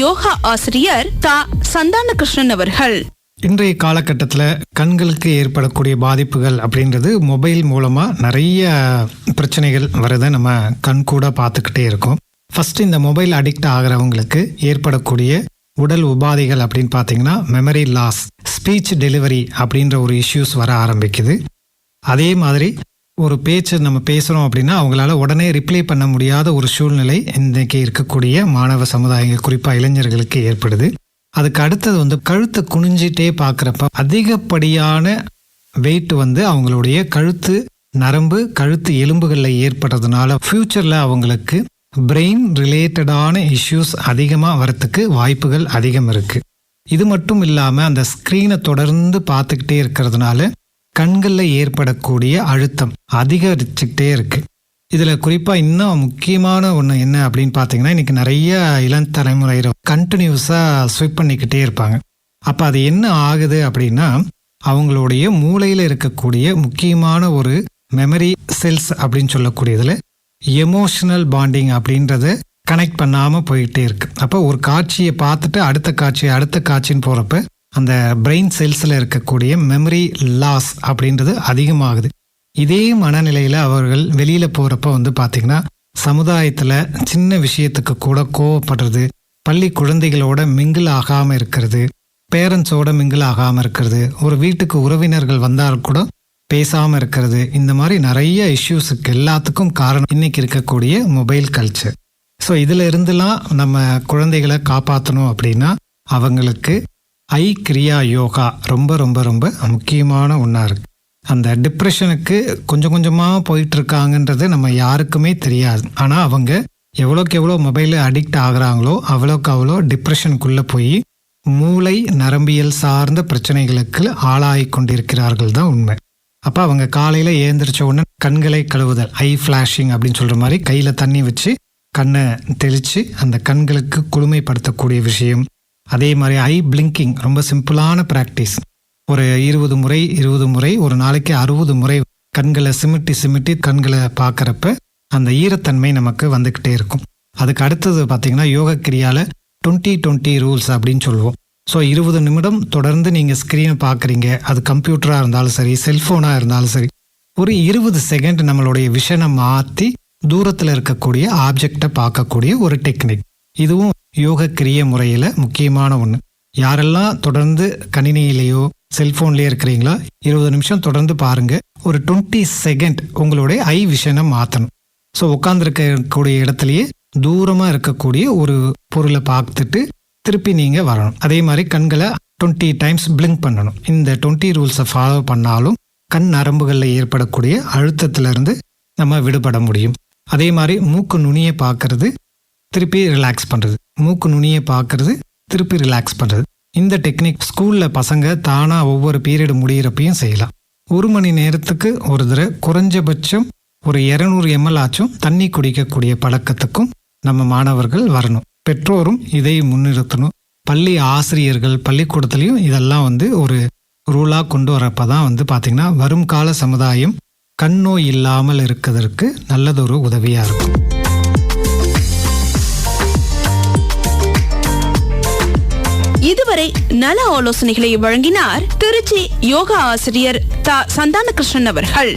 யோகா ஆசிரியர் தா சந்தான கிருஷ்ணன் அவர்கள். இன்றைய காலகட்டத்தில் கண்களுக்கு ஏற்படக்கூடிய பாதிப்புகள் அப்படின்றது மொபைல் மூலமாக நிறைய பிரச்சனைகள் வரதை நம்ம கண் கூட பார்த்துக்கிட்டே இருக்கோம். ஃபஸ்ட்டு இந்த மொபைல் அடிக்ட் ஆகிறவங்களுக்கு ஏற்படக்கூடிய உடல் உபாதைகள் அப்படின்னு பார்த்தீங்கன்னா மெமரி லாஸ், ஸ்பீச் டெலிவரி அப்படின்ற ஒரு இஷ்யூஸ் வர ஆரம்பிக்குது. அதே மாதிரி ஒரு பேச்சு நம்ம பேசுகிறோம் அப்படின்னா அவங்களால உடனே ரிப்ளை பண்ண முடியாத ஒரு சூழ்நிலை இன்றைக்கி இருக்கக்கூடிய மாணவ சமுதாயங்கள் குறிப்பாக இளைஞர்களுக்கு ஏற்படுது. அதுக்கு அடுத்தது கழுத்தை குனிஞ்சிட்டே பார்க்குறப்ப அதிகப்படியான வெயிட் அவங்களுடைய கழுத்து நரம்பு, கழுத்து எலும்புகளில் ஏற்படுறதுனால ஃப்யூச்சரில் அவங்களுக்கு பிரெயின் ரிலேட்டடான இஷ்யூஸ் அதிகமாக வரத்துக்கு வாய்ப்புகள் அதிகம் இருக்குது. இது மட்டும் இல்லாமல் அந்த ஸ்க்ரீனை தொடர்ந்து பார்த்துக்கிட்டே இருக்கிறதுனால கண்களில் ஏற்படக்கூடிய அழுத்தம் அதிகரிச்சுக்கிட்டே இருக்குது. இதில் குறிப்பாக இன்னும் முக்கியமான ஒன்று என்ன அப்படின்னு பார்த்தீங்கன்னா, இன்றைக்கி நிறைய இளம் தலைமுறையினர் கண்டினியூஸாக ஸ்விப் பண்ணிக்கிட்டே இருப்பாங்க. அப்போ அது என்ன ஆகுது அப்படின்னா, அவங்களுடைய மூளையில் இருக்கக்கூடிய முக்கியமான ஒரு மெமரி செல்ஸ் அப்படின்னு சொல்லக்கூடியதில் எமோஷனல் பாண்டிங் அப்படின்றத கனெக்ட் பண்ணாமல் போயிட்டே இருக்குது. அப்போ ஒரு காட்சியை பார்த்துட்டு அடுத்த காட்சின்னு போகிறப்ப அந்த பிரெயின் செல்ஸில் இருக்கக்கூடிய மெமரி லாஸ் அப்படின்றது அதிகமாகுது. இதே மனநிலையில் அவர்கள் வெளியில் போகிறப்ப பார்த்திங்கன்னா சமுதாயத்தில் சின்ன விஷயத்துக்கு கூட கோவப்படுறது, பள்ளி குழந்தைகளோட மிங்கிள் ஆகாமல் இருக்கிறது, பேரண்ட்ஸோட மிங்கிள் ஆகாமல் இருக்கிறது, ஒரு வீட்டுக்கு உறவினர்கள் வந்தால் கூட பேசாமல் இருக்கிறது, இந்த மாதிரி நிறைய இஷ்யூஸுக்கு எல்லாத்துக்கும் காரணம் இன்றைக்கி இருக்கக்கூடிய மொபைல் கல்ச்சர். ஸோ இதில் இருந்துலாம் நம்ம குழந்தைகளை காப்பாற்றணும் அப்படின்னா அவங்களுக்கு ஐ கிரியா யோகா ரொம்ப ரொம்ப ரொம்ப முக்கியமான ஒன்றா இருக்குது. அந்த டிப்ரெஷனுக்கு கொஞ்சம் கொஞ்சமாக போயிட்டுருக்காங்கன்றது நம்ம யாருக்குமே தெரியாது. ஆனால் அவங்க எவ்வளோக்கு எவ்வளோ மொபைலில் அடிக்ட் ஆகுறாங்களோ அவ்வளோக்கு அவ்வளோ டிப்ரெஷனுக்குள்ளே போய் மூளை நரம்பியல் சார்ந்த பிரச்சனைகளுக்கு ஆளாகி கொண்டிருக்கிறார்கள் தான் உண்மை. அப்போ அவங்க காலையில் ஏந்திரிச்ச உடனே கண்களை கழுவுதல், ஐ ஃப்ளாஷிங் அப்படின்னு சொல்கிற மாதிரி கையில் தண்ணி வச்சு கண்ணை தெளித்து அந்த கண்களுக்கு குளுமைப்படுத்தக்கூடிய விஷயம். அதே மாதிரி ஐ பிளிங்கிங் ரொம்ப சிம்பிளான ப்ராக்டிஸ். ஒரு 20 முறை ஒரு நாளைக்கு 60 முறை கண்களை சிமிட்டி கண்களை பார்க்குறப்ப அந்த ஈரத்தன்மை நமக்கு வந்துக்கிட்டே இருக்கும். அதுக்கு அடுத்தது பார்த்திங்கன்னா யோக கிரியாவில் 20-20 ரூல்ஸ் அப்படின்னு சொல்லுவோம். ஸோ 20 நிமிடம் தொடர்ந்து நீங்கள் ஸ்க்ரீனை பார்க்குறீங்க, அது கம்ப்யூட்டராக இருந்தாலும் சரி, செல்ஃபோனாக இருந்தாலும் சரி, ஒரு 20 செகண்ட் நம்மளுடைய விஷனை மாற்றி தூரத்தில் இருக்கக்கூடிய ஆப்ஜெக்டை பார்க்கக்கூடிய ஒரு டெக்னிக். இதுவும் யோக கிரிய முறையில் முக்கியமான ஒன்று. யாரெல்லாம் தொடர்ந்து கணினியிலேயோ செல்ஃபோன்லேயே இருக்கிறீங்களா 20 நிமிஷம் தொடர்ந்து பாருங்கள். ஒரு 20 செகண்ட் உங்களுடைய ஐ விஷனை மாற்றணும். ஸோ உட்காந்துருக்கக்கூடிய இடத்துலையே தூரமாக இருக்கக்கூடிய ஒரு பொருளை பார்த்துட்டு திருப்பி நீங்கள் வரணும். அதே மாதிரி கண்களை 20 டைம்ஸ் பிளிங்க் பண்ணணும். இந்த 20 ரூல்ஸை ஃபாலோ பண்ணாலும் கண் நரம்புகளில் ஏற்படக்கூடிய அழுத்தத்திலிருந்து நம்ம விடுபட முடியும். அதே மாதிரி மூக்கு நுனியை பார்க்கறது, திருப்பி ரிலாக்ஸ் பண்ணுறது, மூக்கு நுனியை பார்க்கறது, திருப்பி ரிலாக்ஸ் பண்ணுறது. இந்த டெக்னிக் ஸ்கூலில் பசங்க தானாக ஒவ்வொரு பீரியடு முடிகிறப்பையும் செய்யலாம். 1 மணி நேரத்துக்கு ஒரு தடவை குறைஞ்சபட்சம் ஒரு 200 ml ஆச்சும் தண்ணி குடிக்கக்கூடிய பழக்கத்துக்கும் நம்ம மாணவர்கள் வரணும். பெற்றோரும் இதை முன்னிறுத்தணும். பள்ளி ஆசிரியர்கள் பள்ளிக்கூடத்துலேயும் இதெல்லாம் ஒரு ரூலாக கொண்டு வரப்போ தான் பார்த்திங்கன்னா வரும் கால சமுதாயம் கண் நோய் இல்லாமல் இருக்கிறதுக்கு நல்லதொரு உதவியாக இருக்கும். இதுவரை நல ஆலோசனைகளை வழங்கினார் திருச்சி யோகா ஆசிரியர் தா சந்தான கிருஷ்ணன் அவர்கள்.